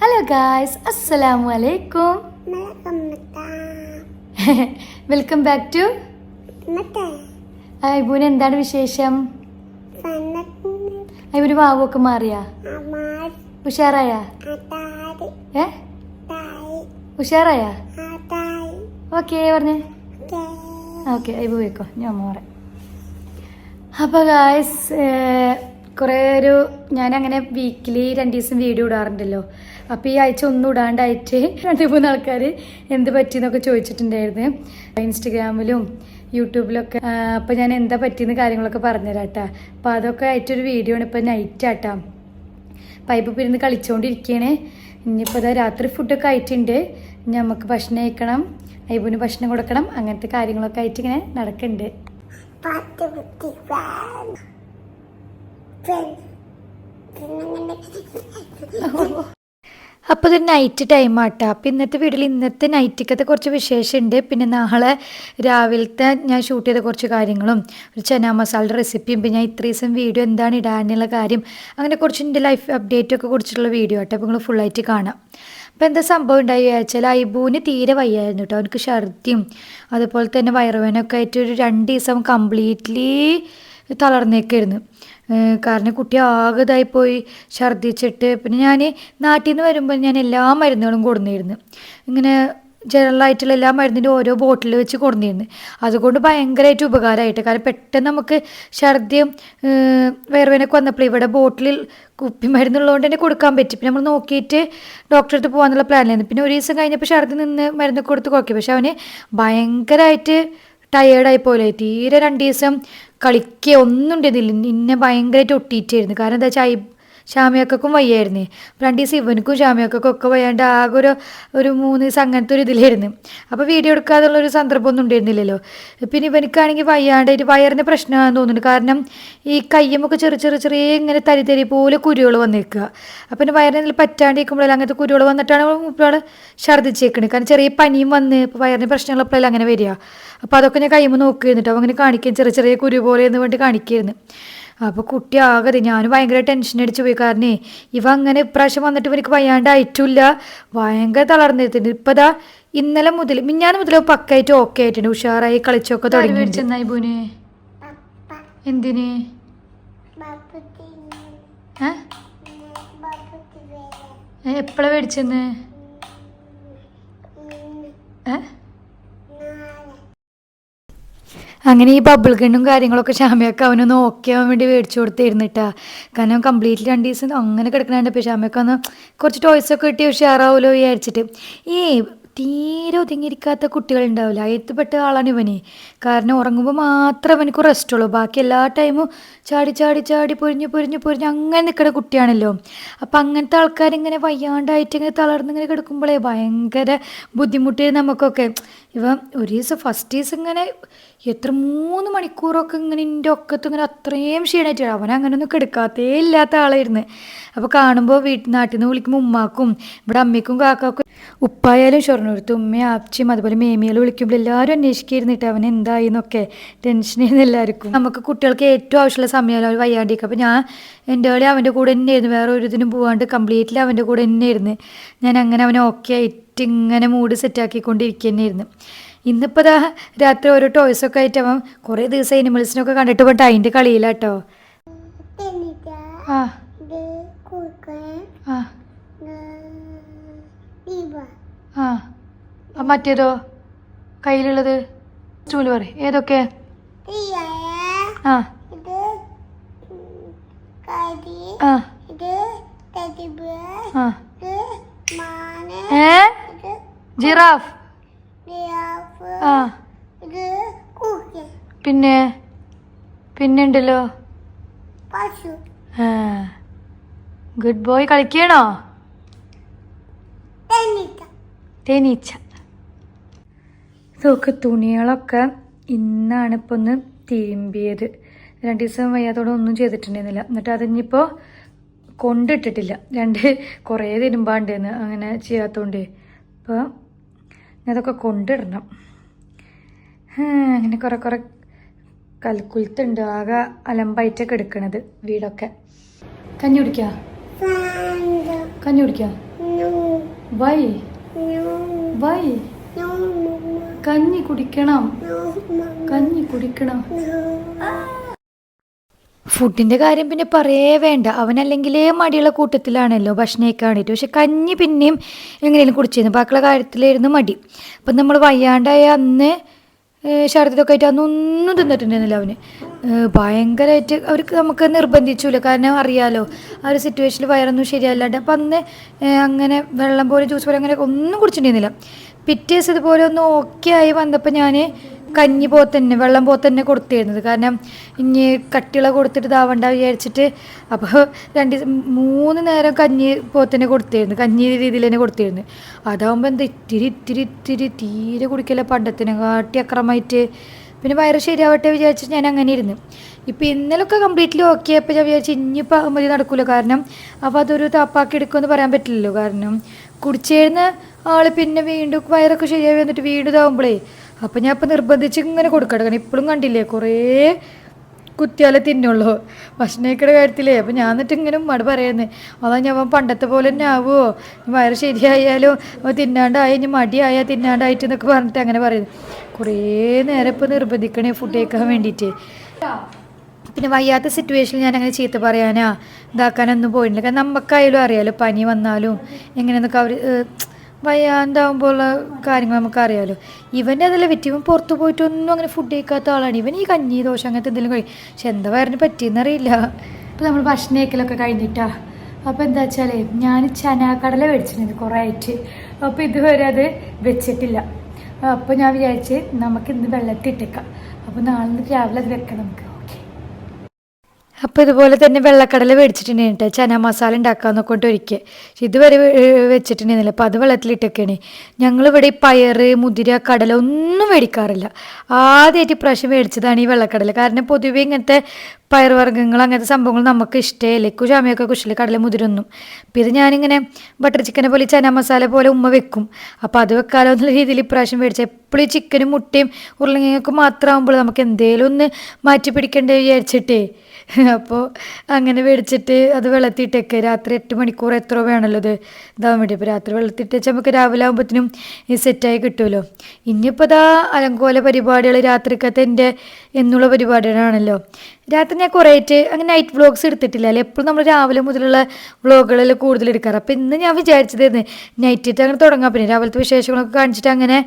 Hello guys, അസ്സലാമു അലൈക്കും. Welcome back to ഐബുന്. എന്താണ് വിശേഷം? ഐബുന് വാവൊക്കെ മാറിയാ? ഉഷാറായ? ഉഷാറായ? ഓക്കെ പറഞ്ഞേ. ഓക്കെ ഐബു പോയിക്കോ, ഞാൻ അമ്മ പറയാം. അപ്പോൾ ഗായ്സ്, ഞാനങ്ങനെ വീക്കിലി 2 ദിവസം വീഡിയോ ഇടാറുണ്ടല്ലോ. അപ്പോൾ ഈ ആഴ്ച ഒന്നും ഇടാണ്ടായിട്ട് 2-3 ആൾക്കാർ എന്ത് പറ്റിയെന്നൊക്കെ ചോദിച്ചിട്ടുണ്ടായിരുന്നു ഇൻസ്റ്റഗ്രാമിലും യൂട്യൂബിലൊക്കെ. അപ്പോൾ ഞാൻ എന്താ പറ്റിയെന്ന് കാര്യങ്ങളൊക്കെ പറഞ്ഞുതരാം കേട്ടോ. അപ്പോൾ അതൊക്കെ ആയിട്ടൊരു വീഡിയോ ആണ്. ഇപ്പോൾ നൈറ്റ് ആട്ടാ. പൈപ്പ് പിരിന്ന് കളിച്ചുകൊണ്ടിരിക്കുകയാണ്. ഇനിയിപ്പോൾ ഇതാ രാത്രി ഫുഡൊക്കെ ആയിട്ടുണ്ട്. ഇനി നമുക്ക് ഭക്ഷണം കഴിക്കണം, ഐബുന് ഭക്ഷണം കൊടുക്കണം, അങ്ങനത്തെ കാര്യങ്ങളൊക്കെ ആയിട്ട് ഇങ്ങനെ നടക്കുന്നുണ്ട്. അപ്പോൾ ഇത് നൈറ്റ് ടൈം ആട്ടോ. അപ്പോൾ ഇന്നത്തെ വീഡിയോയിൽ ഇന്നത്തെ നൈറ്റിക്കത്തെ കുറച്ച് വിശേഷമുണ്ട്. പിന്നെ നാളെ രാവിലത്തെ ഞാൻ ഷൂട്ട് ചെയ്ത കുറച്ച് കാര്യങ്ങളും ഒരു ചന മസാലയുടെ റെസിപ്പിയും, പിന്നെ ഞാൻ 3 ദിവസം വീഡിയോ എന്താണ് ഇടാനുള്ള കാര്യം, അങ്ങനെ കുറച്ച് എൻ്റെ ലൈഫ് അപ്ഡേറ്റൊക്കെ കുറിച്ചിട്ടുള്ള വീഡിയോ ആട്ടോ. അപ്പോൾ നിങ്ങൾ ഫുള്ളായിട്ട് കാണാം. അപ്പോൾ എന്താ സംഭവം ഉണ്ടായി വെച്ചാൽ ഐബുവിന് തീരെ വയ്യായിരുന്നു കേട്ടോ. അവനക്ക് ഛർദിയും അതുപോലെ തന്നെ വയറുവേനൊക്കെ ആയിട്ട് ഒരു 2 ദിവസം കംപ്ലീറ്റ്ലി തളർന്നേക്കായിരുന്നു. കാരണം കുട്ടി ആകെ ഇതായിപ്പോയി, ഛർദ്ദിച്ചിട്ട്. പിന്നെ ഞാൻ നാട്ടിൽ നിന്ന് വരുമ്പോൾ ഞാൻ എല്ലാ മരുന്നുകളും കൊടുന്നിരുന്നു. ഇങ്ങനെ ജനറലായിട്ടുള്ള എല്ലാ മരുന്നിൻ്റെ ഓരോ ബോട്ടിൽ വെച്ച് കൊടുന്നിരുന്നു. അതുകൊണ്ട് ഭയങ്കരമായിട്ട് ഉപകാരമായിട്ട്. കാരണം പെട്ടെന്ന് നമുക്ക് ഛർദ്ദിയും വയറുവേനൊക്കെ വന്നപ്പോൾ ഇവിടെ ബോട്ടിലിൽ കുപ്പി മരുന്നുള്ളതുകൊണ്ട് തന്നെ കൊടുക്കാൻ പറ്റും. പിന്നെ നമ്മൾ നോക്കിയിട്ട് ഡോക്ടറെ അടുത്ത് പോകാനുള്ള പ്ലാനിലായിരുന്നു. പിന്നെ ഒരു ദിവസം കഴിഞ്ഞപ്പോൾ ഛർദ്ദി നിന്ന് മരുന്നൊക്കെ കൊടുത്ത് കുഴക്കി. പക്ഷെ അവന് ഭയങ്കരമായിട്ട് ടയേർഡായി പോലെ. തീരെ 2 ദിവസം കളിക്കുക ഒന്നും ഉണ്ടായിരുന്നില്ല. ഇന്നെ ഭയങ്കരമായിട്ട് ഒട്ടിയിട്ടായിരുന്നു. കാരണം എന്താ വെച്ചാൽ ഷാമിയാക്കും വയ്യായിരുന്നേ. 2 ദിവസം ഇവനക്കും ഷാമിയാക്കും ഒക്കെ വയ്യാണ്ട് ആകെ ഒരു 3 ദിവസം അങ്ങനത്തെ ഒരു ഇതിലായിരുന്നു. അപ്പോൾ വീഡിയോ എടുക്കാതുള്ളൊരു സന്ദർഭമൊന്നും ഉണ്ടായിരുന്നില്ലല്ലോ. പിന്നെ ഇവനക്കാണെങ്കിൽ വയ്യാണ്ടായിട്ട് വയറിന് പ്രശ്നമാണെന്ന് തോന്നുന്നുണ്ട്. കാരണം ഈ കയ്യുമൊക്കെ ചെറിയ ഇങ്ങനെ തരി പോലെ കുരുകൾ വന്നേക്കുക. അപ്പം പിന്നെ വയറിന് പറ്റാണ്ടിരിക്കുമ്പോഴല്ല അങ്ങനത്തെ കുരുകൾ വന്നിട്ടാണ് ഇപ്പോൾ ഛർദ്ദിച്ചേക്കണത്. കാരണം ചെറിയ പനിയും വന്ന് ഇപ്പോൾ വയറിന് പ്രശ്നമുള്ളപ്പോഴല്ല അങ്ങനെ വരിക. അപ്പോൾ അതൊക്കെ ഞാൻ കയ്യുമ്പോൾ നോക്കിയിരുന്നിട്ടോ. അങ്ങനെ കാണിക്കാൻ ചെറിയ കുരു പോലെ എന്ന് വേണ്ടി കാണിക്കായിരുന്നു. അപ്പോൾ കുട്ടി ആകെ ഞാൻ ഭയങ്കര ടെൻഷൻ അടിച്ചു പോയി. കാരണം ഇവ അങ്ങനെ ഇപ്രാവശ്യം വന്നിട്ട് ഇവർക്ക് വയ്യാണ്ടായിട്ടില്ല, ഭയങ്കര തളർന്നിരുന്നുണ്ട്. ഇപ്പം ദാ ഇന്നലെ മുതൽ മിഞ്ഞാന്ന് മുതൽ പക്കായിട്ട് ഓക്കെ ആയിട്ടുണ്ട്, ഉഷാറായി കളിച്ചൊക്കെ തുടങ്ങി. ഐബുന് എന്തിന് എപ്പോഴാണ് മേടിച്ചെന്ന്? അങ്ങനെ ഈ ബബിൾ ഗണ്ണും കാര്യങ്ങളൊക്കെ ഷാമിയൊക്കെ അവനൊന്ന് ഓക്കെ ആവാൻ വേണ്ടി മേടിച്ചു കൊടുത്തിരുന്നിട്ടാ. കാരണം കംപ്ലീറ്റ്ലി 2 ദിവസം അങ്ങനെ കിടക്കണുണ്ട്. ഇപ്പോൾ ഷാമിയൊക്കെ ഒന്ന് കുറച്ച് ടോയ്സൊക്കെ കിട്ടി ഉഷാറാവുമല്ലോ വിചാരിച്ചിട്ട്. ഈ തീരെ ഒതുങ്ങിയിരിക്കാത്ത കുട്ടികളുണ്ടാവില്ല, അതിൽപ്പെട്ട ആളാണ് ഇവന്. കാരണം ഉറങ്ങുമ്പോൾ മാത്രമേ അവനക്ക് റെസ്റ്റ് ഉള്ളൂ, ബാക്കി എല്ലാ ടൈമും ചാടി പൊരിഞ്ഞ് അങ്ങനെ നിൽക്കുന്ന കുട്ടിയാണല്ലോ. അപ്പം അങ്ങനത്തെ ആൾക്കാരിങ്ങനെ വയ്യാണ്ടായിട്ട് ഇങ്ങനെ തളർന്നിങ്ങനെ കിടക്കുമ്പോഴേ ഭയങ്കര ബുദ്ധിമുട്ട് നമുക്കൊക്കെ. ഇവൻ ഒരു ദിവസം ഫസ്റ്റ് ദിവസം ഇങ്ങനെ 3 മണിക്കൂറൊക്കെ ഇങ്ങനെ എൻ്റെ ഒക്കത്ത് ഇങ്ങനെ അത്രയും ക്ഷീണമായിട്ട്. അവൻ അങ്ങനെയൊന്നും കിടക്കാത്തേ ഇല്ലാത്ത ആളായിരുന്നു. അപ്പോൾ കാണുമ്പോൾ നാട്ടിൽ നിന്ന് വിളിക്കുമ്പോൾ ഉമ്മാക്കും ഇവിടെ അമ്മയ്ക്കും കാക്കാക്കും ഉപ്പായാലും ഷൊർണൂരത്ത് ഉമ്മയും ആപ്ചിയും അതുപോലെ മേമിയാലും വിളിക്കുമ്പോൾ എല്ലാവരും അന്വേഷിക്കായിരുന്നിട്ട് അവൻ എന്തായി എന്നൊക്കെ ടെൻഷനായിരുന്നു എല്ലാവർക്കും. നമുക്ക് കുട്ടികൾക്ക് ഏറ്റവും ആവശ്യമുള്ള സമയമല്ലോ അവർ വയ്യാണ്ടിരിക്കും. അപ്പോൾ ഞാൻ എൻ്റെ കളി അവൻ്റെ കൂടെ തന്നെയായിരുന്നു, വേറെ ഒരു ഇതിനും പോകാണ്ട് കംപ്ലീറ്റ്ലി അവൻ്റെ കൂടെ തന്നെയായിരുന്നു. ഞാൻ അങ്ങനെ അവനെ ഓക്കെ ആയിട്ട് ഇങ്ങനെ മൂഡ് സെറ്റാക്കിക്കൊണ്ടിരിക്കുക തന്നെയായിരുന്നു. ഇന്നിപ്പോൾ ദാ രാത്രി ഓരോ ടോയ്സൊക്കെ ആയിട്ട് അവൻ കുറേ ദിവസം അനിമൽസിനൊക്കെ കണ്ടിട്ട് പോയിട്ട് അതിൻ്റെ കളിയിലാട്ടോ. ആ ആ ആ മറ്റേതോ കയ്യിലുള്ളത് സ്റ്റൂല് പറ ഏതൊക്കെ? ആ ആ ജിറാഫ്. ആ പിന്നെ ഉണ്ടല്ലോ. Good boy. കളിക്കണോ? തേനീച്ച. ഇതൊക്കെ തുണികളൊക്കെ ഇന്നാണ് ഇപ്പോൾ ഒന്ന് തിരുമ്പിയത്. 2 ദിവസം വയ്യാത്തോടെ ഒന്നും ചെയ്തിട്ടുണ്ടായിരുന്നില്ല. എന്നിട്ട് അതിനിപ്പോൾ കൊണ്ടിട്ടിട്ടില്ല. കുറേ തിരുമ്പാണ്ടെന്ന് അങ്ങനെ ചെയ്യാത്തതുകൊണ്ട്. അപ്പോൾ അതൊക്കെ കൊണ്ടിടണം. അങ്ങനെ കുറേ കൽക്കുലത്തുണ്ട്. ആകെ അലമ്പായിട്ടൊക്കെ എടുക്കണത് വീടൊക്കെ. കഞ്ഞി കുടിക്കാം. വൈ കഞ്ഞി കുടിക്കണം. ഫുഡിൻ്റെ കാര്യം പിന്നെ പറയേ വേണ്ട. അവനല്ലെങ്കിലേ മടിയുള്ള കൂട്ടത്തിലാണല്ലോ ഭക്ഷണം കഴിക്കാൻ വേണ്ടിയിട്ട്. പക്ഷെ കഞ്ഞി പിന്നെയും എങ്ങനെയും കുടിച്ചിരുന്നു. ബാക്കിയുള്ള കാര്യത്തിലായിരുന്നു മടി. അപ്പം നമ്മൾ വയ്യാണ്ടായ അന്ന് ഛർദിതൊക്കെ ആയിട്ട് അന്നൊന്നും തിന്നിട്ടുണ്ടായിരുന്നില്ല അവന്. ഭയങ്കരമായിട്ട് അവർക്ക് നമുക്ക് നിർബന്ധിച്ചില്ല. കാരണം അറിയാലോ ആ ഒരു സിറ്റുവേഷനിൽ വയറൊന്നും ശരിയല്ലാണ്ട്. അപ്പം അന്ന് അങ്ങനെ വെള്ളം പോലെ ജ്യൂസ് പോലെ അങ്ങനെ ഒന്നും കുടിച്ചിട്ടുണ്ടായിരുന്നില്ല. പിറ്റേ ദിവസം ഇതുപോലെ ഒന്ന് ഓക്കെ ആയി വന്നപ്പോൾ ഞാൻ കഞ്ഞി പോത്തന്നെ വെള്ളം പോത്തന്നെ കൊടുത്തിരുന്നത്. കാരണം ഇനി കട്ടിയുള്ള കൊടുത്തിട്ട് ഇതാവണ്ട വിചാരിച്ചിട്ട്. അപ്പോൾ 3 നേരം കഞ്ഞി പോത്തന്നെ കൊടുത്തിരുന്നു. കഞ്ഞി രീതിയിൽ തന്നെ കൊടുത്തിരുന്നു. അതാവുമ്പോൾ എന്താ ഇത്തിരി തീരെ കുടിക്കല പണ്ടത്തിനെ കാട്ടി അക്രമമായിട്ട്. പിന്നെ വയറ് ശരിയാവട്ടെ വിചാരിച്ചിട്ട് ഞാൻ അങ്ങനെ ഇരുന്നു. ഇപ്പോൾ ഇന്നലൊക്കെ കംപ്ലീറ്റ്ലി ഓക്കെ അപ്പോൾ ഞാൻ വിചാരിച്ചു ഇനിയിപ്പോൾ മതി നടക്കില്ല. കാരണം അപ്പോൾ അതൊരു താപ്പാക്കി എടുക്കുമെന്ന് പറയാൻ പറ്റില്ലല്ലോ. കാരണം കുടിച്ചേരുന്ന ആൾ പിന്നെ വീണ്ടും വയറൊക്കെ ശരിയായി വന്നിട്ട് വീണ്ടും ഇതാവുമ്പോഴേ അപ്പം ഞാൻ ഇപ്പം നിർബന്ധിച്ച് ഇങ്ങനെ കൊടുക്കണം. കാരണം ഇപ്പോഴും കണ്ടില്ലേ കുറേ കുത്തിയാലേ തിന്നുള്ളൂ ഭക്ഷണക്കയുടെ കാര്യത്തിലേ. അപ്പം ഞാൻ എന്നിട്ട് ഇങ്ങനെ മടി പറയുന്നത് അതാ ഞാൻ പണ്ടത്തെ പോലെ തന്നെ ആവുമോ, വയറ് ശരിയായാലും തിന്നാണ്ടായി ഇനി മടിയായാൽ തിന്നാണ്ടായിട്ട് എന്നൊക്കെ പറഞ്ഞിട്ട് അങ്ങനെ പറയുന്നത്. കുറേ നേരം ഇപ്പോൾ നിർബന്ധിക്കണേ ഫുഡ് കഴിക്കാൻ വേണ്ടിയിട്ട്. പിന്നെ വയ്യാത്ത സിറ്റുവേഷനിൽ ഞാൻ അങ്ങനെ ചീത്ത പറയാനാ ഇതാക്കാനൊന്നും പോയിട്ടില്ല. കാരണം നമുക്കായാലും അറിയാമല്ലോ പനി വന്നാലും എങ്ങനെയെന്നൊക്കെ അവർ വയ്യാണ്ടാവുമ്പോൾ ഉള്ള കാര്യങ്ങൾ നമുക്കറിയാമല്ലോ. ഇവൻ്റെ അതല്ല പറ്റി. ഇവൻ പുറത്ത് പോയിട്ടൊന്നും അങ്ങനെ ഫുഡ് കഴിക്കാത്ത ആളാണ്. ഇവൻ ഈ കഞ്ഞി ദോശ അങ്ങനത്തെ എന്തെങ്കിലും കഴിക്കും. പക്ഷെ എന്താ വയറിന് പറ്റിയെന്നറിയില്ല. ഇപ്പോൾ നമ്മൾ ഭക്ഷണം കഴിക്കലൊക്കെ കഴിഞ്ഞിട്ടാ. അപ്പോൾ എന്താ വെച്ചാൽ ഞാൻ ചനാക്കടല മേടിച്ചിട്ടുണ്ട് കുറേ ആയിട്ട്. അപ്പോൾ ഇതുവരെ അത് വെച്ചിട്ടില്ല. അപ്പോൾ ഞാൻ വിചാരിച്ച് നമുക്കിന്ന് വെള്ളത്തിട്ടേക്കാം. അപ്പോൾ നാളെ രാവിലെ അത് വെക്കണം നമുക്ക്. അപ്പോൾ ഇതുപോലെ തന്നെ വെള്ളക്കടല മേടിച്ചിട്ടുണ്ടായിട്ട് ചന മസാല ഉണ്ടാക്കാമെന്നൊക്കെ കൊണ്ട് ഒരിക്കൽ. പക്ഷെ ഇതുവരെ വെച്ചിട്ടുണ്ടായിരുന്നില്ല. അപ്പോൾ അത് വെള്ളത്തിലിട്ടൊക്കെയാണ്. ഞങ്ങളിവിടെ ഈ പയറ് മുതിര കടല ഒന്നും മേടിക്കാറില്ല. ആദ്യമായിട്ട് ഇപ്രാവശ്യം മേടിച്ചതാണ് ഈ വെള്ളക്കടല. കാരണം പൊതുവേ ഇങ്ങനത്തെ പയറുവർഗ്ഗങ്ങൾ അങ്ങനത്തെ സംഭവങ്ങൾ നമുക്ക് ഇഷ്ടമല്ലേ. ചാമയൊക്കെ കുശില്ല കടല മുതിരൊന്നും. അപ്പോൾ ഇത് ഞാനിങ്ങനെ ബട്ടർ ചിക്കനെ പോലെ ചന മസാല പോലെ ഉമ്മ വെക്കും. അപ്പോൾ അത് വെക്കാലോ എന്നുള്ള രീതിയിൽ ഇപ്രാവശ്യം മേടിച്ചത്. എപ്പോഴും ഈ ചിക്കനും മുട്ടയും ഉരുളങ്ങയൊക്കെ മാത്രമാകുമ്പോൾ നമുക്ക് എന്തേലും ഒന്ന് മാറ്റി പിടിക്കണ്ടേ വിചാരിച്ചിട്ടേ. അപ്പോൾ അങ്ങനെ മേടിച്ചിട്ട് അത് വെള്ളത്തിയിട്ടൊക്കെ രാത്രി 8 മണിക്കൂർ എത്ര വേണമല്ലോ ഇത് ഇതാവാൻ വേണ്ടി. അപ്പോൾ രാത്രി വെള്ളത്തിയിട്ട് വെച്ചാൽ നമുക്ക് രാവിലെ ആകുമ്പോഴത്തേനും ഈ സെറ്റായി കിട്ടുമല്ലോ. ഇനിയിപ്പോൾ ഇതാ അലങ്കോല പരിപാടികൾ രാത്രിക്കത്തെ എൻ്റെ എന്നുള്ള പരിപാടികളാണല്ലോ. രാത്രി ഞാൻ കുറേ ആയിട്ട് അങ്ങനെ നൈറ്റ് വ്ളോഗ്സ് എടുത്തിട്ടില്ല അല്ലേ. എപ്പോഴും നമ്മൾ രാവിലെ മുതലുള്ള വ്ളോഗുകളിൽ കൂടുതൽ എടുക്കാറ്. അപ്പോൾ ഇന്ന് ഞാൻ വിചാരിച്ചതായിരുന്നു നൈറ്റിട്ട് അങ്ങനെ തുടങ്ങാം. പിന്നെ രാവിലത്തെ വിശേഷങ്ങളൊക്കെ കാണിച്ചിട്ട് അങ്ങനെ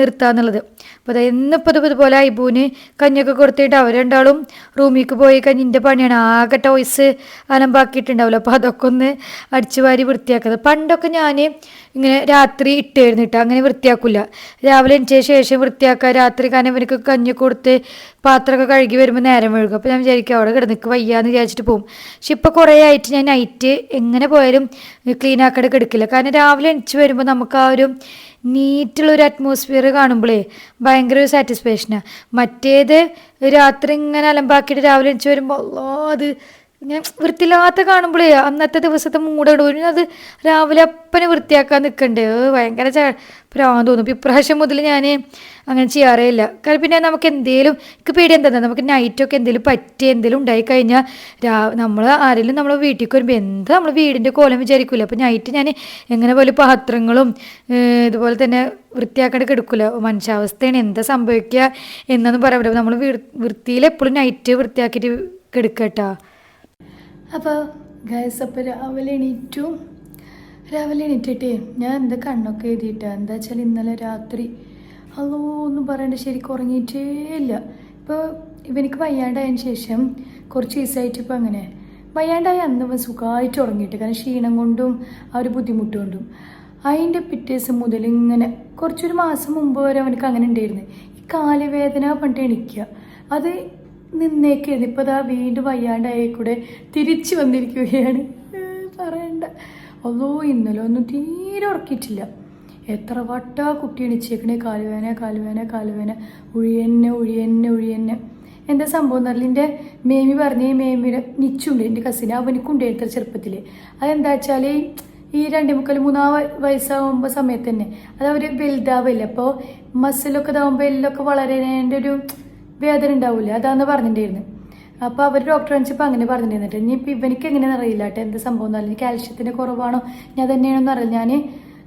നിർത്താമെന്നുള്ളത്. അപ്പോൾ അതായത് ഇന്നിപ്പോൾ ഇതുപോലെ ഐബൂന് കഞ്ഞിയൊക്കെ കൊടുത്തിട്ട് അവർ രണ്ടാളും റൂമിലേക്ക് പോയി കഞ്ഞിൻ്റെ പണിയാണ്. ആകെ ടോയ്സ് അലമ്പാക്കിയിട്ടുണ്ടാവില്ല. അപ്പോൾ അതൊക്കെ ഒന്ന് അടിച്ചു വാരി വൃത്തിയാക്കുന്നത്. പണ്ടൊക്കെ ഞാൻ ഇങ്ങനെ രാത്രി ഇട്ടായിരുന്നു അങ്ങനെ വൃത്തിയാക്കില്ല. രാവിലെ എണീച്ച ശേഷം വൃത്തിയാക്കുക. രാത്രി കാരണം ഇവർക്ക് കഞ്ഞി കൊടുത്ത് പാത്രമൊക്കെ കഴുകി വരുമ്പോൾ നേരം വഴുകും. അപ്പോൾ ഞാൻ വിചാരിക്കും അവിടെ കിടന്നിക്ക് വയ്യാന്ന് വിചാരിച്ചിട്ട് പോകും. പക്ഷെ ഇപ്പോൾ കുറേ ആയിട്ട് ഞാൻ നൈറ്റ് എങ്ങനെ പോയാലും ക്ലീൻ ആക്കാതെ എടുക്കില്ല. കാരണം രാവിലെ എണീച്ച് വരുമ്പോൾ നമുക്ക് ആ ഒരു നീറ്റുള്ളൊരു അറ്റ്മോസ്ഫിയർ കാണുമ്പോഴേ ഭയങ്കര ഒരു സാറ്റിസ്ഫാക്ഷനാണ്. മറ്റേത് രാത്രി ഇങ്ങനെ അലമ്പാക്കിയിട്ട് രാവിലെ എണീച്ച് വരുമ്പോൾ അത് ഇങ്ങനെ വൃത്തിയില്ലാത്ത കാണുമ്പോഴേ അന്നത്തെ ദിവസത്തെ മൂടോടും അത് രാവിലെ അപ്പനെ വൃത്തിയാക്കാൻ നിൽക്കണ്ടേ. ഭയങ്കര പ്രാന്ത് തോന്നും. ഇപ്പോൾ ഇപ്രാവശ്യം മുതൽ ഞാൻ അങ്ങനെ ചെയ്യാറേ ഇല്ല. കാരണം പിന്നെ നമുക്ക് എന്തെങ്കിലും എനിക്ക് പേടി എന്താ നമുക്ക് നൈറ്റൊക്കെ എന്തെങ്കിലും പറ്റി എന്തെങ്കിലും ഉണ്ടായിക്കഴിഞ്ഞാൽ നമ്മൾ ആരെങ്കിലും നമ്മളെ വീട്ടിലേക്ക് വരുമ്പോൾ എന്താ നമ്മൾ വീടിൻ്റെ കോലം വിചാരിക്കില്ല. അപ്പോൾ നൈറ്റ് ഞാൻ എങ്ങനെ പോലെ പാത്രങ്ങളും ഇതുപോലെ തന്നെ വൃത്തിയാക്കേണ്ട എടുക്കില്ല. മനുഷ്യാവസ്ഥയാണ് എന്താ സംഭവിക്കുക എന്നൊന്നും പറയാൻ പറ്റില്ല. നമ്മൾ വൃത്തിയിൽ എപ്പോഴും നൈറ്റ് വൃത്തിയാക്കിയിട്ട് എടുക്കട്ടോ. അപ്പോൾ ഗൈസ് അപ്പോൾ രാവിലെ എണീറ്റിട്ടേ ഞാൻ എന്താ കണ്ണൊക്കെ എഴുതിയിട്ടാ. എന്താ വെച്ചാൽ ഇന്നലെ രാത്രി ഒന്നും പറയണ്ട ശരിക്കും ഉറങ്ങിയിട്ടേ ഇല്ല. ഇപ്പോൾ ഇവനിക്ക് വയ്യാണ്ടായതിന് ശേഷം കുറച്ച് ദിവസമായിട്ട് ഇപ്പോൾ അങ്ങനെ വയ്യാണ്ടായി അന്ന് സുഖമായിട്ട് ഉറങ്ങിയിട്ട്. കാരണം ക്ഷീണം കൊണ്ടും ആ ഒരു ബുദ്ധിമുട്ട് കൊണ്ടും. അതിൻ്റെ പിറ്റേ ദിവസം മുതൽ ഇങ്ങനെ കുറച്ചൊരു മാസം മുമ്പ് വരെ അവനക്ക് അങ്ങനെ ഉണ്ടായിരുന്നു. ഈ കാലുവേദന പറഞ്ഞിട്ട് എണീക്കുക അത് നിന്നേക്കായിരുന്നു. ഇപ്പോൾ അതാ വീണ്ടും വയ്യാണ്ടായി കൂടെ തിരിച്ചു വന്നിരിക്കുകയാണ്. പറയണ്ട ഇന്നലെ ഒന്നും തീരെ ഉറക്കിയിട്ടില്ല. എത്ര വട്ടാ കുട്ടി എണിച്ചേക്കണേ, കാലുവേന കാലുവേന കാലുവേന, ഒഴിയന്നെ. എന്താ സംഭവം എന്നറിയില്ല. എൻ്റെ മേമി പറഞ്ഞ മേമിയുടെ നിച്ചുണ്ട്, എൻ്റെ കസിന്, അവനിക്കുണ്ട് എത്ര ചെറുപ്പത്തിൽ. അതെന്താ വെച്ചാൽ ഈ 2-3 വയസ്സാകുമ്പോൾ സമയത്ത് തന്നെ അത് അവർ വലുതാവില്ല. അപ്പോൾ മസിലൊക്കെ ഇതാകുമ്പോൾ എല്ലൊക്കെ വളരേൻ്റെ ഒരു വേദന ഉണ്ടാവില്ല, അതാന്ന് പറഞ്ഞിട്ടുണ്ടായിരുന്നു. അപ്പോൾ അവർ ഡോക്ടർ കാണിച്ചപ്പോൾ അങ്ങനെ പറഞ്ഞിട്ടുണ്ടായിരുന്നിട്ട്. ഇനിയിപ്പോൾ ഇവനിക്ക് എങ്ങനെയാണെന്ന് അറിയില്ല കേട്ടോ, എന്താ സംഭവം എന്നറിയില്ല. കാൽഷ്യത്തിൻ്റെ കുറവാണോ ഞാൻ തന്നെയാണെന്ന് അറിയില്ല. ഞാൻ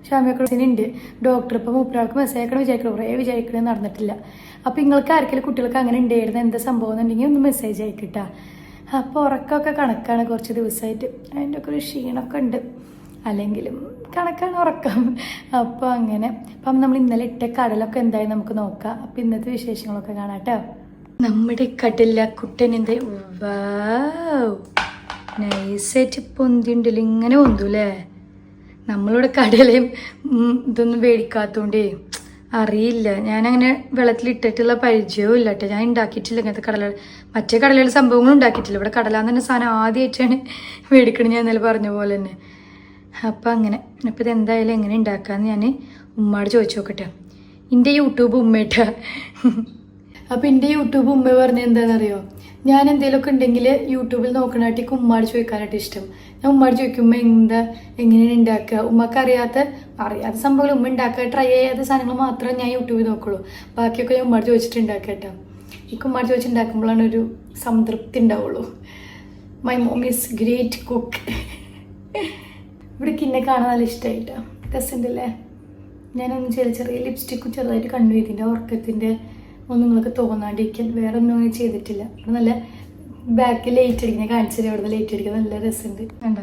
ഷാമിയക്കുണ്ട് ഡോക്ടർ, ഇപ്പോൾ 30 ആൾക്ക് മെസ്സേജ് അയക്കണം വിചാരിക്കണം, കുറേ വിചാരിക്കണേ നടന്നിട്ടില്ല. അപ്പോൾ നിങ്ങൾക്ക് ആർക്കെങ്കിലും കുട്ടികൾക്ക് അങ്ങനെ ഉണ്ടായിരുന്നു എന്താ സംഭവം എന്നുണ്ടെങ്കിൽ ഒന്ന് മെസ്സേജ് അയക്കിട്ടാ. അപ്പോൾ ഉറക്കമൊക്കെ കണക്കാണ് കുറച്ച് ദിവസമായിട്ട്, അതിൻ്റെ ഒക്കെ ഒരു ക്ഷീണമൊക്കെ ഉണ്ട്, അല്ലെങ്കിലും കണക്കാണ് ഉറക്കം. അപ്പോൾ അങ്ങനെ അപ്പം നമ്മൾ ഇന്നലെ ഇട്ട കടലൊക്കെ എന്തായാലും നമുക്ക് നോക്കാം. അപ്പം ഇന്നത്തെ വിശേഷങ്ങളൊക്കെ കാണാം കേട്ടോ. നമ്മുടെ കടല കുട്ടൻ എന്താ നൈസായിട്ട് പൊന്തിണ്ടല്ലോ, ഇങ്ങനെ പൊന്തു അല്ലേ. നമ്മളിവിടെ കടലയും ഇതൊന്നും മേടിക്കാത്തതുകൊണ്ടേ അറിയില്ല. ഞാനങ്ങനെ വെള്ളത്തിലിട്ടിട്ടുള്ള പരിചയവും ഇല്ല കേട്ടോ. ഞാൻ ഉണ്ടാക്കിയിട്ടില്ല ഇങ്ങനത്തെ കടല, മറ്റേ കടലയുടെ സംഭവങ്ങളും ഉണ്ടാക്കിയിട്ടില്ല. ഇവിടെ കടലാന്ന് തന്നെ സാധനം ആദ്യമായിട്ടാണ് മേടിക്കണത്, ഞാൻ ഇന്നലെ പറഞ്ഞ പോലെ തന്നെ. അപ്പം അങ്ങനെ അപ്പം ഇതെന്തായാലും എങ്ങനെ ഉണ്ടാക്കാമെന്ന് ഞാൻ ഉമ്മയോട് ചോദിച്ചു നോക്കട്ടെ. എൻ്റെ യൂട്യൂബ് ഉമ്മയിട്ടാ. അപ്പം എൻ്റെ യൂട്യൂബ് ഉമ്മ പറഞ്ഞത് എന്താണെന്നറിയോ, ഞാൻ എന്തെങ്കിലുമൊക്കെ ഉണ്ടെങ്കിൽ യൂട്യൂബിൽ നോക്കണാട്ടിക്ക് ഉമ്മയോട് ചോദിക്കാനായിട്ട് ഇഷ്ടം. ഞാൻ ഉമ്മയോട് ചോദിക്കുമ്പോൾ എങ്ങനെയാണ് ഉണ്ടാക്കുക, ഉമ്മക്ക് അറിയാത്ത സംഭവങ്ങൾ ഉമ്മ ഉണ്ടാക്കുക, ട്രൈ ചെയ്യാത്ത സാധനങ്ങൾ മാത്രമേ ഞാൻ യൂട്യൂബിൽ നോക്കുള്ളൂ. ബാക്കിയൊക്കെ ഞാൻ ഉമ്മയോട് ചോദിച്ചിട്ട് ഉണ്ടാക്കുക കേട്ടോ. ഈ ഉമ്മയോട് ചോദിച്ചുണ്ടാക്കുമ്പോഴാണ് ഒരു സംതൃപ്തി ഉണ്ടാവുള്ളൂ. My mom is great cook. ഇവിടേക്ക് എന്നെ കാണാൻ നല്ല ഇഷ്ടമായിട്ടാ, രസമുണ്ടല്ലേ. ഞാനൊന്നും ചെറിയ ലിപ്സ്റ്റിക്കും ചെറുതായിട്ട് കണ്ണു ചെയ്തിൻ്റെ ഉറക്കത്തിൻ്റെ ഒന്നും നിങ്ങൾക്ക് തോന്നാണ്ടിരിക്കാൻ, വേറെ ഒന്നും അങ്ങനെ ചെയ്തിട്ടില്ല. അവിടെ നല്ല ബാക്കിൽ ലൈറ്റ് അടിക്കുന്നത് കാണിച്ചത്, അവിടെ ലൈറ്റ് അടിക്കുന്നത് നല്ല രസമുണ്ട്. കണ്ട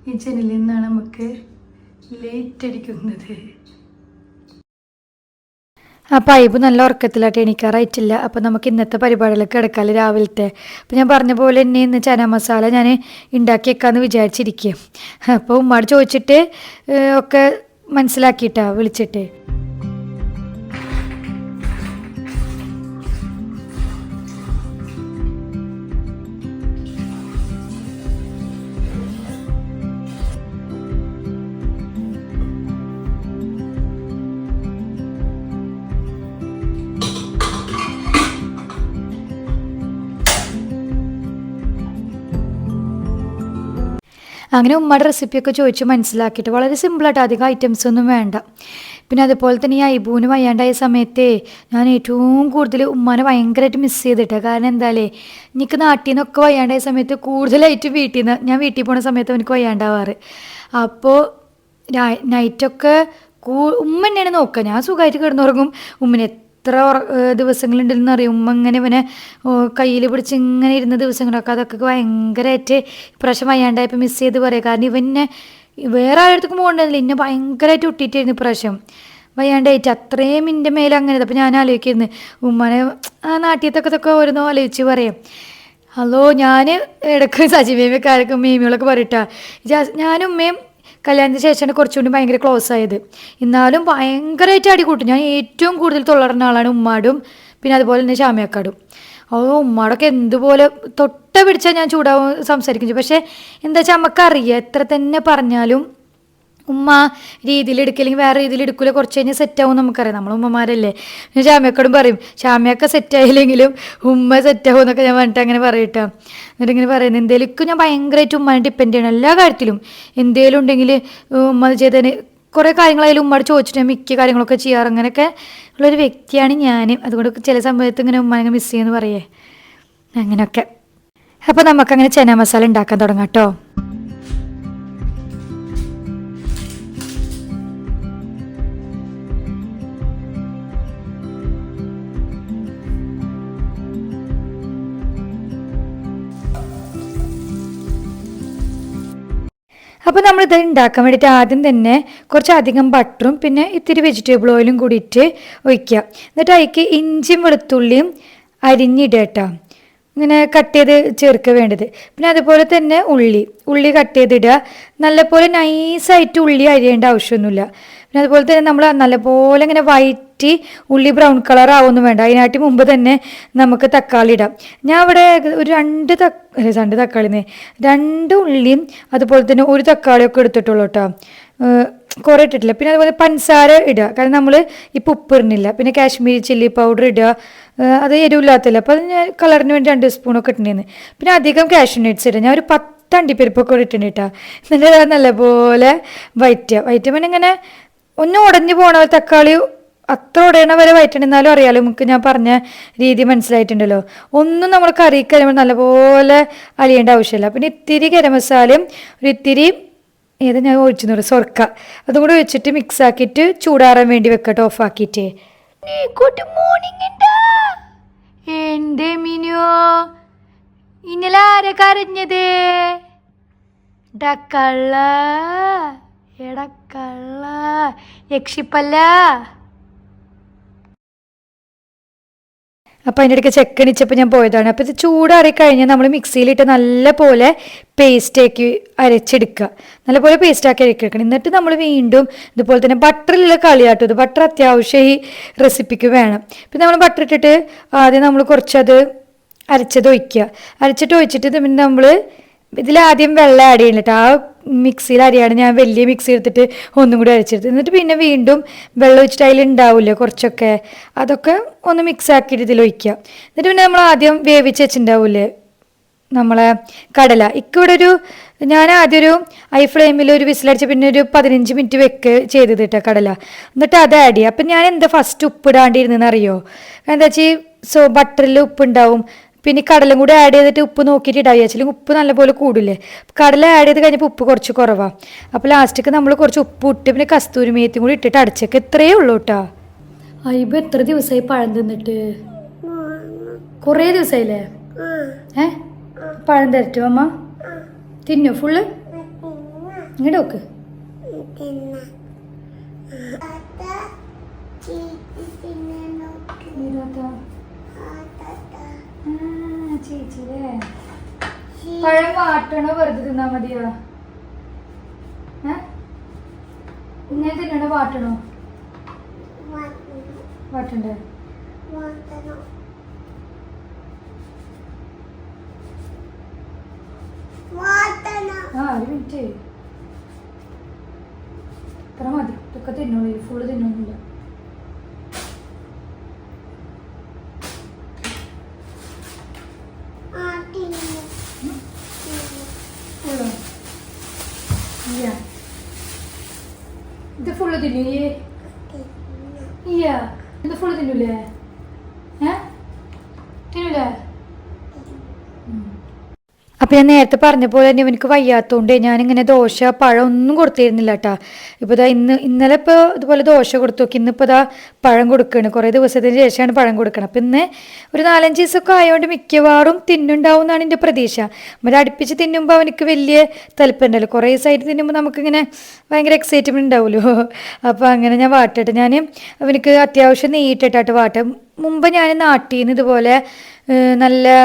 ഈ ജനലിൽ നിന്നാണ് നമുക്ക് ലൈറ്റ് അടിക്കുന്നത്. ആ പൈപ്പ് നല്ല ഉറക്കത്തിലായിട്ട് എണീക്കാറായിട്ടില്ല. അപ്പോൾ നമുക്ക് ഇന്നത്തെ പരിപാടികളൊക്കെ എടുക്കാമല്ലോ രാവിലത്തെ. അപ്പോൾ ഞാൻ പറഞ്ഞ പോലെ തന്നെ ഇന്ന് ചന മസാല ഞാൻ ഉണ്ടാക്കിയേക്കാമെന്ന് വിചാരിച്ചിരിക്കുക. അപ്പോൾ ഉമ്മാട് ചോദിച്ചിട്ട് ഒക്കെ മനസ്സിലാക്കിയിട്ടാണ് വിളിച്ചിട്ട്. അങ്ങനെ ഉമ്മയുടെ റെസിപ്പിയൊക്കെ ചോദിച്ച് മനസ്സിലാക്കിയിട്ട് വളരെ സിമ്പിളായിട്ട് അധികം ഐറ്റംസ് ഒന്നും വേണ്ട. പിന്നെ അതുപോലെ തന്നെ ഈ ഐബൂന് വയ്യാണ്ടായ സമയത്തേ ഞാൻ ഏറ്റവും കൂടുതൽ ഉമ്മാനെ ഭയങ്കരമായിട്ട് മിസ് ചെയ്തിട്ടാണ്. കാരണം എന്തായാലേ എനിക്ക് നാട്ടിൽ നിന്നൊക്കെ വയ്യാണ്ടായ സമയത്ത് കൂടുതലായിട്ട് ഞാൻ വീട്ടിൽ പോകുന്ന സമയത്ത് എനിക്ക് വയ്യാണ്ടാവാറ്. അപ്പോൾ നൈറ്റൊക്കെ ഉമ്മ തന്നെയാണ് നോക്കുക. ഞാൻ സുഖമായിട്ട് കിടന്നുറങ്ങും. ഉമ്മനെ എത്ര ദിവസങ്ങളുണ്ടെന്ന് അറിയും. ഉമ്മ ഇങ്ങനെ ഇവനെ കയ്യിൽ പിടിച്ച് ഇങ്ങനെ ഇരുന്ന ദിവസങ്ങളൊക്കെ അതൊക്കെ ഭയങ്കരമായിട്ട് ഇപ്രാവശ്യം വയ്യാണ്ടായപ്പോൾ മിസ് ചെയ്ത് പറയുക. കാരണം ഇവനെ വേറെ ആരുടെ പോകണ്ടെന്നില്ല, ഇന്നെ ഭയങ്കരമായിട്ട് ഒട്ടിയിട്ടായിരുന്നു ഇപ്രാവശ്യം വയ്യാണ്ടായിട്ട്. അത്രയും എൻ്റെ മേലെ അങ്ങനെ. അപ്പോൾ ഞാൻ ആലോചിക്കുന്നു ഉമ്മനെ ആ നാട്ടിയത്തൊക്കെ ഓരോന്നോ ആലോചിച്ച് പറയാം. ഹലോ ഞാൻ ഇടയ്ക്ക് സജിമേമക്കാരൊക്കെ മേമികളൊക്കെ പറയട്ടാ. ഞാനും ഉമ്മയും കല്യാണത്തിന് ശേഷമാണ് കുറച്ചുകൂടി ഭയങ്കര ക്ലോസ് ആയത്. എന്നാലും ഭയങ്കരമായിട്ട് അടി കൂട്ടും. ഞാൻ ഏറ്റവും കൂടുതൽ തൊള്ളറുന്ന ആളാണ് ഉമ്മാടും, പിന്നെ അതുപോലെ തന്നെ ഷാമിയക്കാടും. ഉമ്മാടൊക്കെ എന്തുപോലെ തൊട്ട പിടിച്ചാൽ ഞാൻ ചൂടാവും സംസാരിക്കും ചെയ്യും. പക്ഷേ എന്താ വെച്ചാൽ നമുക്കറിയാം എത്ര തന്നെ പറഞ്ഞാലും ഉമ്മ രീതിയിൽ എടുക്കില്ലെങ്കിൽ വേറെ രീതിയിൽ എടുക്കില്ല, കുറച്ച് കഴിഞ്ഞാൽ സെറ്റാവും നമുക്കറിയാം. നമ്മൾ ഉമ്മമാരല്ലേ. ഞാൻ ഷാമിയക്കോടും പറയും ഷാമിയൊക്കെ സെറ്റായില്ലെങ്കിലും ഉമ്മ സെറ്റാവും എന്നൊക്കെ ഞാൻ പറഞ്ഞിട്ട് അങ്ങനെ പറയട്ടോ. എന്നിട്ട് ഇങ്ങനെ പറയുന്നത് എന്തേലും ഞാൻ ഭയങ്കരമായിട്ട് ഉമ്മനെ ഡിപ്പെൻഡ് ചെയ്യണം എല്ലാ കാര്യത്തിലും. എന്തേലും ഉണ്ടെങ്കിൽ ഉമ്മ ചെയ്തതിന് കുറേ കാര്യങ്ങളായാലും ഉമ്മയോട് ചോദിച്ചിട്ട് ഞാൻ മിക്ക കാര്യങ്ങളൊക്കെ ചെയ്യാറ്. അങ്ങനെയൊക്കെ ഉള്ളൊരു വ്യക്തിയാണ് ഞാൻ. അതുകൊണ്ട് ചില സമയത്ത് ഇങ്ങനെ ഉമ്മനെ മിസ് ചെയ്യുമെന്ന് പറയേ അങ്ങനെയൊക്കെ. അപ്പോൾ നമുക്കങ്ങനെ ചന മസാല ഉണ്ടാക്കാൻ തുടങ്ങാം കേട്ടോ. അപ്പോൾ നമ്മളിത് ഉണ്ടാക്കാൻ വേണ്ടിയിട്ട് ആദ്യം തന്നെ കുറച്ചധികം ബട്ടറും പിന്നെ ഇത്തിരി വെജിറ്റബിൾ ഓയിലും കൂടിയിട്ട് ഒഴിക്കുക. എന്നിട്ട് അതിലേക്ക് ഇഞ്ചിയും വെളുത്തുള്ളിയും അരിഞ്ഞിടുക കേട്ടോ. ഇങ്ങനെ കട്ട് ചെയ്ത് ചേർക്കുക വേണ്ടത്. പിന്നെ അതുപോലെ തന്നെ ഉള്ളി കട്ട് ചെയ്തിടുക. നല്ലപോലെ നൈസായിട്ട് ഉള്ളി അരിയേണ്ട ആവശ്യമൊന്നുമില്ല. പിന്നെ അതുപോലെ തന്നെ നമ്മൾ നല്ലപോലെ ഇങ്ങനെ വഴറ്റി ഉള്ളി ബ്രൗൺ കളർ ആവുമൊന്നും വേണ്ട. അതിനായിട്ട് മുമ്പ് തന്നെ നമുക്ക് തക്കാളി ഇടാം. ഞാൻ ഇവിടെ ഒരു രണ്ട് ഉള്ളിയും അതുപോലെ തന്നെ ഒരു തക്കാളിയൊക്കെ എടുത്തിട്ടുള്ളൂ കേട്ടോ. കുറേ ഇട്ടിട്ടില്ല. പിന്നെ അതുപോലെ പഞ്ചസാര ഇടുക, കാരണം നമ്മൾ ഇപ്പോൾ ഉപ്പ് ഇടുന്നില്ല. പിന്നെ കാശ്മീരി ചില്ലി പൗഡർ ഇടുക, അത് എരിവില്ലാത്തല്ല. അപ്പോൾ അത് ഞാൻ കളറിന് വേണ്ടി 2 സ്പൂണൊക്കെ ഇട്ടിട്ടുണ്ടായിരുന്നു. പിന്നെ അധികം കാഷ്യൂ നട്ട്സ് ഇടുക, ഞാൻ ഒരു 10 അണ്ടിപ്പരിപ്പൊക്കെ ഇട്ടിട്ടുണ്ട് കേട്ടോ. എന്നിട്ട് അത് നല്ലപോലെ വയറ്റുമ്പോൾ ഇങ്ങനെ ഒന്ന് ഉടഞ്ഞു പോകണ തക്കാളി അത്ര ഉടയണ വരെ വയറ്റണെന്നാലും അറിയാലോ നമുക്ക്, ഞാൻ പറഞ്ഞ രീതി മനസ്സിലായിട്ടുണ്ടല്ലോ. ഒന്നും നമ്മൾ കറി കഴിയുമ്പോൾ നല്ലപോലെ അലിയേണ്ട ആവശ്യമില്ല. പിന്നെ ഇത്തിരി ഗരം മസാലയും ഒരു ഇത്തിരി ഞാൻ ഒഴിച്ചു പറയും സ്വർക്ക, അതും കൂടെ വെച്ചിട്ട് മിക്സ് ആക്കിയിട്ട് ചൂടാറാൻ വേണ്ടി വെക്കട്ടെ ഓഫാക്കിയിട്ട്. Good morning. എന്തേ മീനോ ഇന്നലെ ആരെ കരഞ്ഞത്? ഡക്കള്ള എടക്കള്ള യക്ഷിപ്പല്ല. അപ്പം അതിൻ്റെ ഇടയ്ക്ക് ചെക്കണിച്ചപ്പോൾ ഞാൻ പോയതാണ്. അപ്പോൾ ഇത് ചൂടാറി കഴിഞ്ഞാൽ നമ്മൾ മിക്സിയിലിട്ട് നല്ല പോലെ പേസ്റ്റാക്കി അരച്ചെടുക്കുക, നല്ലപോലെ പേസ്റ്റാക്കി അരച്ചെടുക്കണം. എന്നിട്ട് നമ്മൾ വീണ്ടും ഇതുപോലെ തന്നെ ബട്ടറിലുള്ള കളിയാട്ടും. ഇത് ബട്ടർ അത്യാവശ്യം ഈ റെസിപ്പിക്ക് വേണം. പിന്നെ നമ്മൾ ബട്ടർ ഇട്ടിട്ട് ആദ്യം നമ്മൾ കുറച്ചത് അരച്ചത് ഒഴിച്ചിട്ട് പിന്നെ നമ്മൾ ഇതിലാദ്യം വെള്ളം ആഡ് ചെയ്യുന്നുണ്ട്. ആ മിക്സിയിൽ അരിയാണ് ഞാൻ വലിയ മിക്സി എടുത്തിട്ട് ഒന്നും കൂടി അരച്ചെടുത്ത്, എന്നിട്ട് പിന്നെ വീണ്ടും വെള്ളം ഒഴിച്ചിട്ട് അതിലുണ്ടാവില്ലേ കുറച്ചൊക്കെ, അതൊക്കെ ഒന്ന് മിക്സ് ആക്കിയിട്ട് ഇതിലൊഴിക്കുക. എന്നിട്ട് പിന്നെ നമ്മൾ ആദ്യം വേവിച്ച് വെച്ചിട്ടുണ്ടാവില്ലേ നമ്മളെ കടല, ഞാൻ ആദ്യം ഒരു ഹൈ ഫ്ലെയിമിൽ ഒരു വിസിലടിച്ച് പിന്നെ ഒരു 15 മിനിറ്റ് ചെയ്തത് കേട്ടോ കടല. എന്നിട്ട് അത് ആഡ് ചെയ്യുക. അപ്പം ഞാൻ എന്താ ഫസ്റ്റ് ഉപ്പിടാണ്ടിരുന്നെന്ന് അറിയോ? എന്താ വെച്ചാൽ ബട്ടറിൽ ഉപ്പുണ്ടാവും, പിന്നെ കടലും കൂടി ആഡ് ചെയ്തിട്ട് ഉപ്പ് നോക്കിയിട്ട് ഇടാൻ വിചാരിച്ചാലും ഉപ്പ് നല്ലപോലെ കൂടില്ലേ. കടല ആഡ് ചെയ്ത് കഴിഞ്ഞപ്പോൾ ഉപ്പ് കുറച്ച് കുറവാണ്. അപ്പോൾ ലാസ്റ്റൊക്കെ നമ്മൾ കുറച്ച് ഉപ്പ് ഇട്ട് പിന്നെ കസ്തൂരി മേത്തിയും കൂടി ഇട്ടിട്ട് അടച്ചൊക്കെ ഇത്രയേ ഉള്ളൂ കേട്ടോ. ഇപ്പം എത്ര ദിവസമായി പഴം തിന്നിട്ട്? കുറേ ദിവസമായില്ലേ? പഴം തരട്ടോ അമ്മ? തിന്നോ ഫുള്ള്? ഇങ്ങോട്ട് നോക്ക്. ചേച്ചില്ലേ പഴം വാട്ടണോ വെറുതെ തിന്നാ മതിയോ? ഇങ്ങനെ തിന്നണോ വാട്ടണോ? വാട്ടണ്ടേ? ഒരു മിനിറ്റ് ഇത്ര മതി. ഇതൊക്കെ തിന്നോളൂ, ഫുള്ള് തിന്നൊന്നുമില്ല. ഇത് ഫുള്ള് തിന്നൂലേ? ഇത് ഫുള്ള് തിന്നൂലേ? തിന്നൂലേ? അപ്പോൾ ഞാൻ നേരത്തെ പറഞ്ഞ പോലെ തന്നെ എനിക്ക് വയ്യാത്തതുകൊണ്ട് ഞാനിങ്ങനെ ദോശ പഴം ഒന്നും കൊടുത്തിരുന്നില്ല കേട്ടോ. ഇപ്പോൾ ഇതാ ഇന്നലെ ഇപ്പോൾ ഇതുപോലെ ദോശ കൊടുത്തു നോക്കി, ഇന്നിപ്പോൾ ഇതാ പഴം കൊടുക്കുകയാണ്. കുറേ ദിവസത്തിന് ശേഷമാണ് പഴം കൊടുക്കണം. അപ്പം ഇന്ന് ഒരു 4-5 ദിവസമൊക്കെ ആയതുകൊണ്ട് മിക്കവാറും തിന്നുണ്ടാവും എന്നാണ് എൻ്റെ പ്രതീക്ഷ. നമ്മൾ അടുപ്പിച്ച് തിന്നുമ്പോൾ അവനക്ക് വലിയ താല്പര്യമുണ്ടല്ലോ, കുറേ ദിവസമായിട്ട് തിന്നുമ്പോൾ നമുക്കിങ്ങനെ ഭയങ്കര എക്സൈറ്റ്മെൻറ്റ് ഉണ്ടാവുമല്ലോ. അപ്പോൾ അങ്ങനെ ഞാൻ വാട്ടട്ടെ. ഞാൻ അവനക്ക് അത്യാവശ്യം നെയ്യിട്ടിട്ടാട്ട് വാട്ടും. മുമ്പ് ഞാൻ നാട്ടിൽ നിന്ന് ഇതുപോലെ നല്ല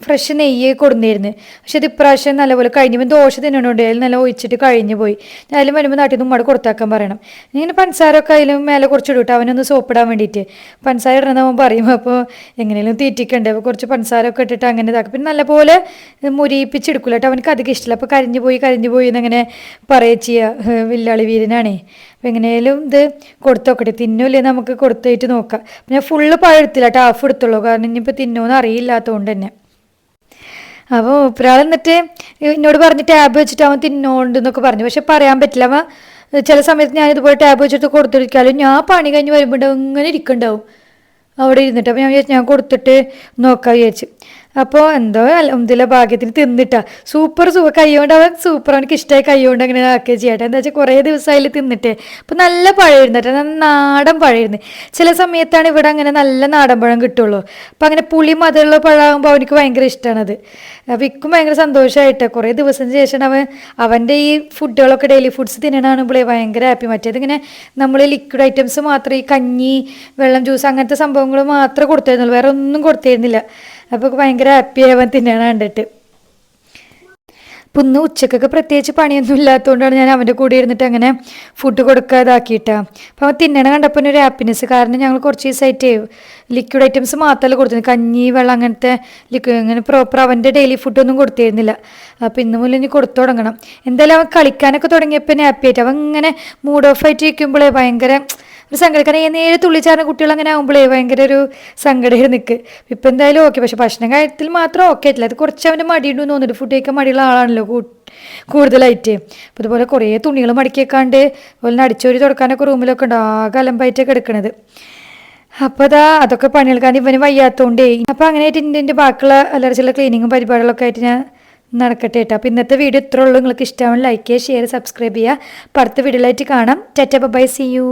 ഫ്രഷ് നെയ്യ് കൊടുന്നിരുന്നു. പക്ഷെ ഇത് ഇപ്രാവശ്യം നല്ലപോലെ കഴിഞ്ഞപ്പോൾ ദോശ തിന്നണോണ്ട് അതിൽ നല്ല ഒഴിച്ചിട്ട് കഴിഞ്ഞു പോയി. അതിലും വരുമ്പോൾ നാട്ടിൽ നിന്ന് ഉമ്മടെ കൊടുത്താക്കാൻ പറയണം. ഇങ്ങനെ പഞ്ചസാരൊക്കെ അതിലും മേലെ കുറച്ച് ഇടും അവനൊന്ന് സോപ്പിടാൻ വേണ്ടിയിട്ട്. പഞ്ചസാര ഇടണമെന്ന് പറയും, അപ്പോൾ എങ്ങനെയും തീറ്റിക്കണ്ടേ, അപ്പോൾ കുറച്ച് പഞ്ചസാരൊക്കെ ഇട്ടിട്ട് അങ്ങനെ ഇതാക്കും. പിന്നെ നല്ലപോലെ മുരിപ്പിച്ചെടുക്കില്ല കേട്ടോ, അവനക്ക് അധികം ഇഷ്ടമില്ല. അപ്പോൾ കരിഞ്ഞു പോയി എന്നങ്ങനെ പറയുക ചെയ്യുക. വില്ലാളി വീരനാണേ. അപ്പോൾ എങ്ങനെയാലും ഇത് കൊടുത്തോക്കട്ടെ, തിന്നൂല്ലേ നമുക്ക് കൊടുത്തിട്ട് നോക്കാം. ഞാൻ ഫുള്ള് പഴം എടുത്തില്ല കേട്ടോ, ഹാഫ് എടുത്തുള്ളൂ, കാരണം ഇനിയിപ്പോൾ തിന്നോന്ന് അറിയില്ലാത്തതുകൊണ്ട് തന്നെ. അപ്പോൾ ഒരാൾ എന്നിട്ട് എന്നോട് പറഞ്ഞ് ടാബ് വെച്ചിട്ട് അവൻ തിന്നോണ്ടെന്നൊക്കെ പറഞ്ഞു. പക്ഷെ പറയാൻ പറ്റില്ല, അവൻ ചില സമയത്ത് ഞാനിതുപോലെ ടാബ് വെച്ചിട്ട് കൊടുത്തിരിക്കാലും ഞാൻ പണി കഴിഞ്ഞ് വരുമ്പോൾ ഇങ്ങനെ ഇരിക്കുന്നുണ്ടാവും അവിടെ ഇരുന്നിട്ട്. അപ്പോൾ ഞാൻ കൊടുത്തിട്ട് നോക്കാൻ വിചാരിച്ചു. അപ്പോൾ എന്തോ എന്തില്ല ഭാഗ്യത്തിന് തിന്നിട്ടാ സൂപ്പർ കൈകൊണ്ട് അവൻ സൂപ്പർ, അവനക്ക് ഇഷ്ടമായി കൈകൊണ്ട് അങ്ങനെ ആക്കുക ചെയ്യട്ടെ. എന്താ വെച്ചാൽ കുറേ ദിവസമായാലും തിന്നിട്ട്. അപ്പോൾ നല്ല പഴമായിരുന്നു കേട്ടോ, നാടൻ പഴമായിരുന്നു. ചില സമയത്താണ് ഇവിടെ അങ്ങനെ നല്ല നാടൻ പഴം കിട്ടുള്ളൂ. അപ്പോൾ അങ്ങനെ പുളി മധുരമുള്ള പഴമാകുമ്പോൾ അവനക്ക് ഭയങ്കര ഇഷ്ടമാണത്. അപ്പോൾ ഇക്കും ഭയങ്കര സന്തോഷമായിട്ട് കുറേ ദിവസത്തിന് ശേഷമാണ് അവൻ്റെ ഈ ഫുഡുകളൊക്കെ ഡെയിലി ഫുഡ്സ് തിന്നണാകുമ്പോഴേ ഭയങ്കര ഹാപ്പി. മറ്റേതിങ്ങനെ നമ്മൾ ലിക്വിഡ് ഐറ്റംസ് മാത്രം, ഈ കഞ്ഞി, വെള്ളം, ജ്യൂസ് അങ്ങനത്തെ സംഭവങ്ങൾ മാത്രമേ കൊടുത്തിരുന്നുള്ളൂ, വേറെ ഒന്നും കൊടുത്തിരുന്നില്ല. അപ്പോൾ ഭയങ്കര ഹാപ്പി ആവാൻ തിന്നണ കണ്ടിട്ട്. അപ്പം ഇന്ന് ഉച്ചക്കൊക്കെ പ്രത്യേകിച്ച് പണിയൊന്നും ഇല്ലാത്തതുകൊണ്ടാണ് ഞാൻ അവൻ്റെ കൂടെ ഇരുന്നിട്ട് അങ്ങനെ ഫുഡ് കൊടുക്കാതാക്കിയിട്ടാണ്. അപ്പോൾ അവൻ തിന്നണ കണ്ടപ്പോൾ ഒരു ഹാപ്പിനെസ്. കാരണം ഞങ്ങൾ കുറച്ച് ദിവസമായിട്ട് ലിക്വിഡ് ഐറ്റംസ് മാത്രമല്ല കൊടുത്തിരുന്നത്, കഞ്ഞി വെള്ളം അങ്ങനത്തെ ലിക്വിഡ് അങ്ങനെ പ്രോപ്പർ അവൻ്റെ ഡെയിലി ഫുഡൊന്നും കൊടുത്തിരുന്നില്ല. അപ്പോൾ ഇന്ന് മുതൽ ഇനി കൊടുത്തു തുടങ്ങണം. എന്തായാലും അവൻ കളിക്കാനൊക്കെ തുടങ്ങിയപ്പോൾ ഹാപ്പി ആയിട്ട് അവൻ ഇങ്ങനെ മൂഡ് ഓഫ് ആയിട്ട് ഇരിക്കുമ്പോഴേ ഭയങ്കര ഒരു സങ്കടം. കാരണം നേരെ തുള്ളിച്ചാറുന്ന കുട്ടികൾ അങ്ങനെ ആകുമ്പോഴേ ഭയങ്കര ഒരു സങ്കടം നിൽക്ക്. ഇപ്പം എന്തായാലും ഓക്കെ. പക്ഷെ ഭക്ഷണം കാര്യത്തിൽ മാത്രം ഓക്കെ ആയിട്ടില്ല. അത് കുറച്ച് അവൻ്റെ മടിയുണ്ടെന്ന് തോന്നുന്നുണ്ട്. ഫുഡ് കഴിക്കാൻ മടിയുള്ള ആളാണല്ലോ കൂടുതലായിട്ട്. അപ്പോൾ ഇതുപോലെ കുറേ തുണികൾ മടക്കി വെക്കാണ്ട് അതുപോലെ അടിച്ചോരി തുടക്കാനൊക്കെ റൂമിലൊക്കെ ഉണ്ട് ആകെ അലമ്പായിട്ടൊക്കെ എടുക്കണത്. അപ്പോൾ അതൊക്കെ പണികൾക്കാൻ ഇവന് വയ്യാത്തതുകൊണ്ടേ. അപ്പോൾ അങ്ങനെ ആയിട്ട് എൻ്റെ ബാക്കിയുള്ള അല്ലറച്ചിലുള്ള ക്ലീനിങ്ങും പരിപാടികളൊക്കെ ആയിട്ട് ഞാൻ നടക്കട്ടെ കേട്ടോ. അപ്പോൾ ഇന്നത്തെ വീഡിയോ ഇത്രേ ഉള്ളൂ. നിങ്ങൾക്ക് ഇഷ്ടമാവും ലൈക്ക് ചെയ്യുക, ഷെയർ, സബ്സ്ക്രൈബ് ചെയ്യുക. അപ്പോൾ അടുത്ത വീഡിയോയിലായിട്ട് കാണാം. Tata bye, see U.